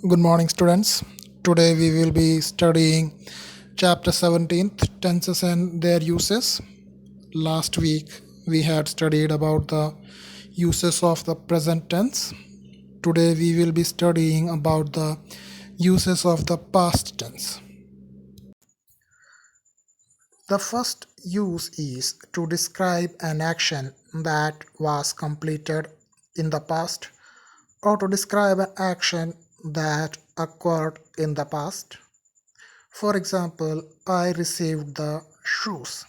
Good morning, students. Today we will be studying chapter 17th, tenses and their uses. Last week we had studied about the uses of the present tense. Today we will be studying about the uses of the past tense. The first use is to describe an action that was completed in the past or to describe an action that occurred in the past. For example, I received the shoes.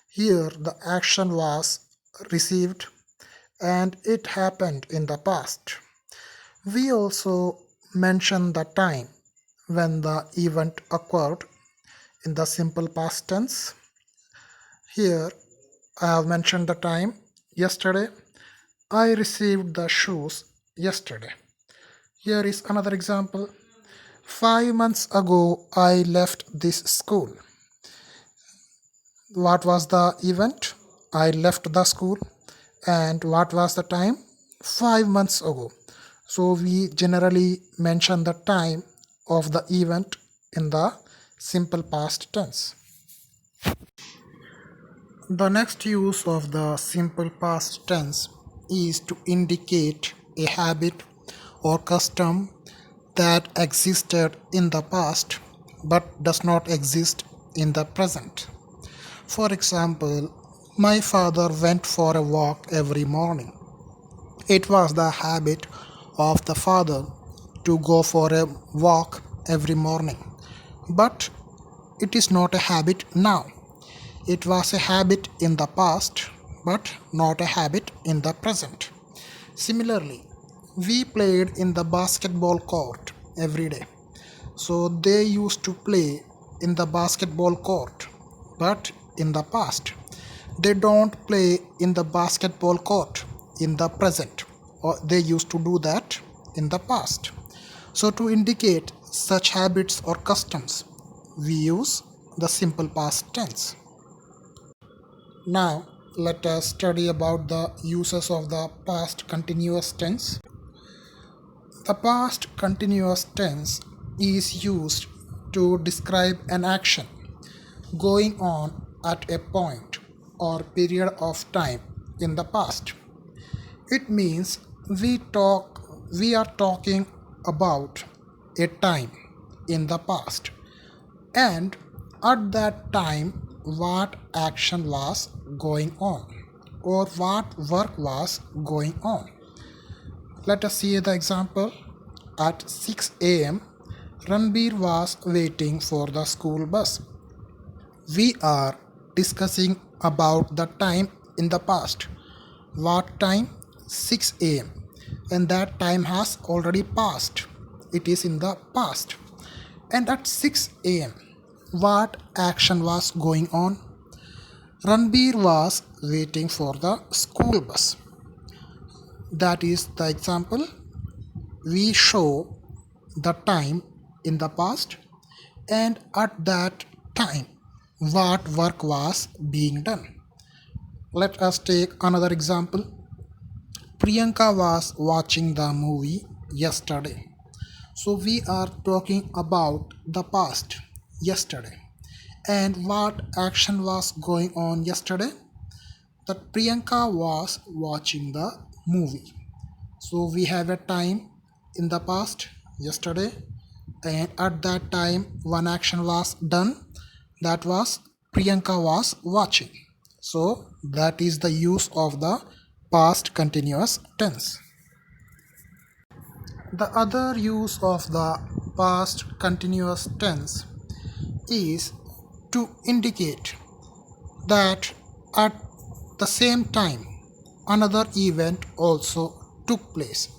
Here the action was received and it happened in the past. We also mention the time when the event occurred in the simple past tense. Here I have mentioned the time yesterday. I received the shoes yesterday. Here is another example. 5 months ago, I left this school. What was the event? I left the school. And what was the time? 5 months ago. So we generally mention the time of the event in the simple past tense. The next use of the simple past tense is to indicate a habit or custom that existed in the past but does not exist in the present. For example, my father went for a walk every morning. It was the habit of the father to go for a walk every morning, but it is not a habit now. It was a habit in the past, but not a habit in the present. Similarly, we played in the basketball court every day. So they used to play in the basketball court, but in the past. They don't play in the basketball court in the present, or they used to do that in the past. So to indicate such habits or customs, we use the simple past tense. Now, let us study about the uses of the past continuous tense. The past continuous tense is used to describe an action going on at a point or period of time in the past. It means we are talking about a time in the past, and at that time what action was going on or what work was going on. Let us see the example. At 6 a.m., Ranbir was waiting for the school bus. We are discussing about the time in the past. What time? 6 a.m. And that time has already passed. It is in the past. And at 6 a.m., what action was going on? Ranbir was waiting for the school bus. That is the example. We show the time in the past and at that time what work was being done. Let us take another example. Priyanka was watching the movie yesterday. So we are talking about the past, yesterday. And what action was going on yesterday? That Priyanka was watching the movie. So we have a time in the past, yesterday, and at that time one action was done, that was Priyanka was watching. So that is the use of the past continuous tense. The other use of the past continuous tense is to indicate that at the same time another event also took place.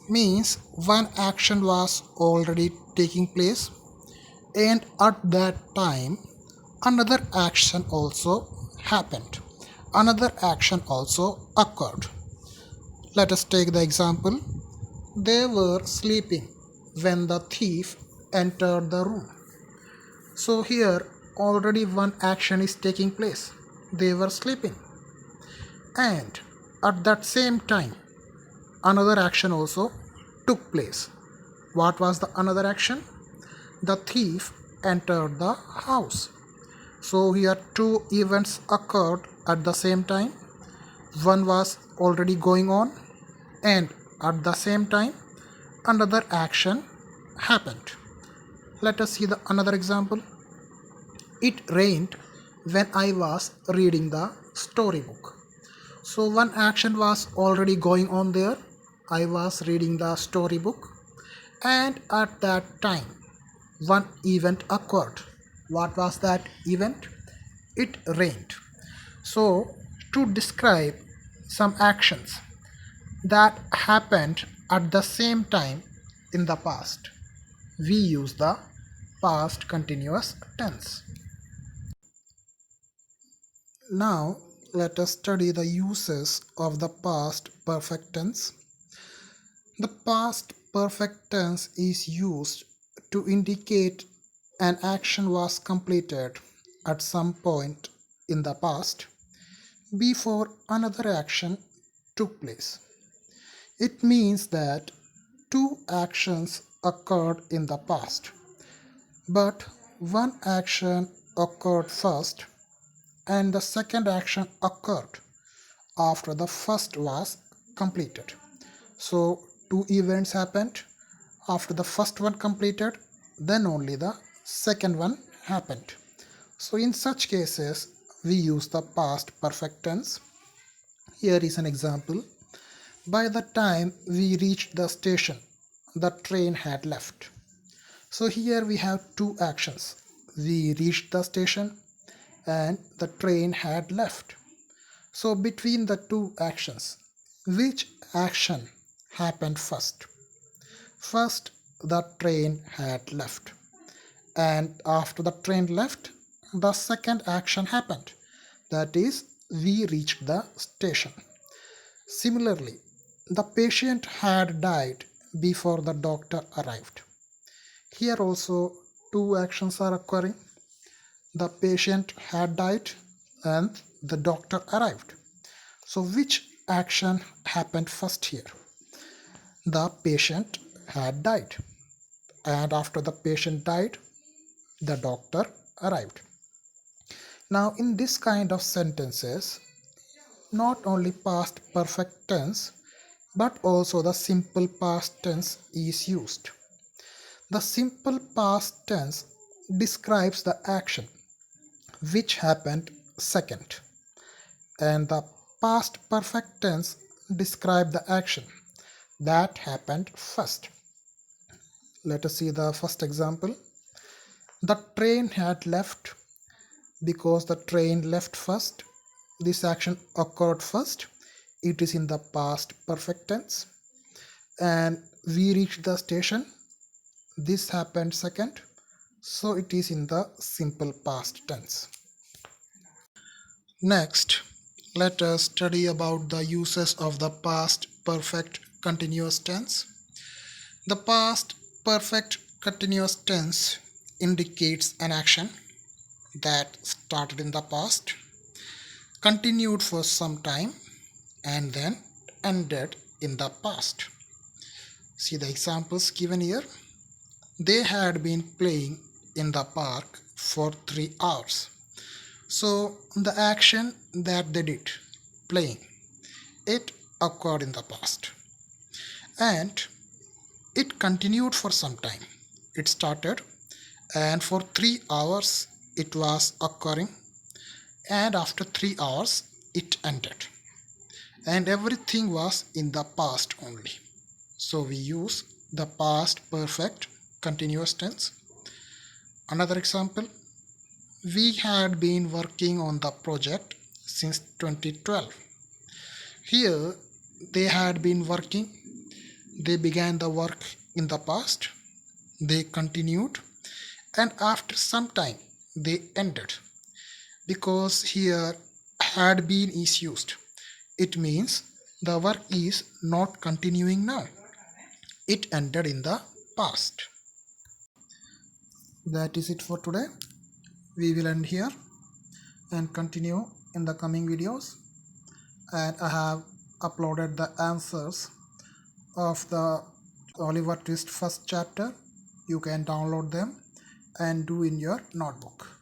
Means one action was already taking place and at that time another action also happened. Another action also occurred. Let us take the example. They were sleeping when the thief entered the room. So here already one action is taking place. They were sleeping. And at that same time another action also took place. What was the another action? The thief entered the house. So here two events occurred at the same time. One was already going on, and at the same time another action happened. Let us see the another example. It rained when I was reading the storybook. So one action was already going on there. I was reading the storybook, and at that time one event occurred. What was that event? It rained. So to describe some actions that happened at the same time in the past, we use the past continuous tense. Now let us study the uses of the past perfect tense. The past perfect tense is used to indicate an action was completed at some point in the past before another action took place. It means that two actions occurred in the past, but one action occurred first and the second action occurred after the first was completed. So two events happened. After the first one completed, then only the second one happened. So in such cases, we use the past perfect tense. Here is an example. By the time we reached the station, the train had left. So here we have two actions. We reached the station and the train had left. So between the two actions, which action happened first? First, the train had left. And after the train left, the second action happened. That is, we reached the station. Similarly, the patient had died before the doctor arrived. Here also two actions are occurring. The patient had died and the doctor arrived. So which action happened first here? The patient had died, and after the patient died, the doctor arrived. Now in this kind of sentences, not only past perfect tense but also the simple past tense is used. The simple past tense describes the action which happened second, and the past perfect tense describes the action that happened first. Let us see the first example. The train had left because the train left first. This action occurred first. It is in the past perfect tense. And we reached the station. This happened second. So it is in the simple past tense. Next, let us study about the uses of the past perfect continuous tense. The past perfect continuous tense indicates an action that started in the past, continued for some time, and then ended in the past. See the examples given here. They had been playing in the park for 3 hours. So the action that they did, playing, it occurred in the past. And it continued for some time. It started and for 3 hours it was occurring, and after 3 hours it ended. And everything was in the past only. So we use the past perfect continuous tense. Another example, we had been working on the project since 2012. Here they had been working. They began the work in the past. They continued, and after some time they ended. Because here had been is used, it means the work is not continuing now. It ended in the past. That is it for today. We will end here and continue in the coming videos. And I have uploaded the answers of the Oliver Twist first chapter. You can download them and do in your notebook.